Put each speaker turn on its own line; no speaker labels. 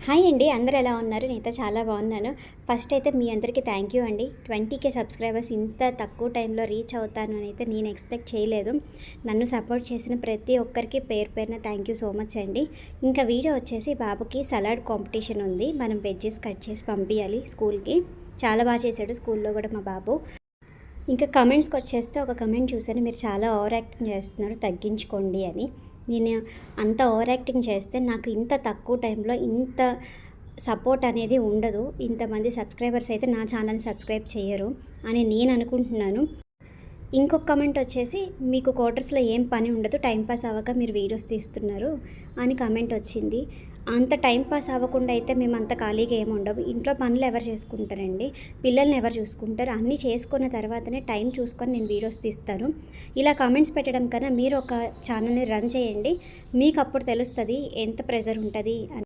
Hi అండి, అందరూ ఎలా ఉన్నారు? నేనైతే చాలా బాగున్నాను. ఫస్ట్ అయితే మీ అందరికీ థ్యాంక్ యూ అండి. 20K సబ్స్క్రైబర్స్ ఇంత తక్కువ టైంలో రీచ్ అవుతాను అని అయితే నేను ఎక్స్పెక్ట్ చేయలేదు. నన్ను సపోర్ట్ చేసిన ప్రతి ఒక్కరికి పేరు పేరున థ్యాంక్ యూ సో మచ్ అండి. ఇంకా వీడియో వచ్చేసి బాబుకి సలాడ్ కాంపిటీషన్ ఉంది. మనం వెజ్జెస్ కట్ చేసి పంపించాలి స్కూల్కి. చాలా బాగా చేశాడు స్కూల్లో కూడా మా బాబు. ఇంకా కమెంట్స్కి వచ్చేస్తే ఒక కమెంట్ చూసాను, మీరు చాలా ఓవర్ యాక్టింగ్ చేస్తున్నారు, తగ్గించుకోండి అని. నేను అంత ఓవర్ యాక్టింగ్ చేస్తే నాకు ఇంత తక్కువ టైంలో ఇంత సపోర్ట్ అనేది ఉండదు, ఇంతమంది సబ్స్క్రైబర్స్ అయితే నా ఛానల్ని సబ్స్క్రైబ్ చేయరు అని నేను అనుకుంటున్నాను. ఇంకొక కమెంట్ వచ్చేసి, మీకు క్వార్టర్స్లో ఏం పని ఉండదు, టైంపాస్ అవ్వక మీరు వీడియోస్ తీస్తున్నారు అని కమెంట్ వచ్చింది. అంత టైంపాస్ అవ్వకుండా అయితే మేము అంత ఖాళీగా ఏమి ఉండవు. ఇంట్లో పనులు ఎవరు చేసుకుంటారండి, పిల్లల్ని ఎవరు చూసుకుంటారు? అన్నీ చేసుకున్న తర్వాతనే టైం చూసుకొని నేను వీడియోస్ తీస్తాను. ఇలా కామెంట్స్ పెట్టడం కన్నా మీరు ఒక ఛానల్ని రన్ చేయండి, మీకు అప్పుడు తెలుస్తుంది ఎంత ప్రెజర్ ఉంటుంది అని.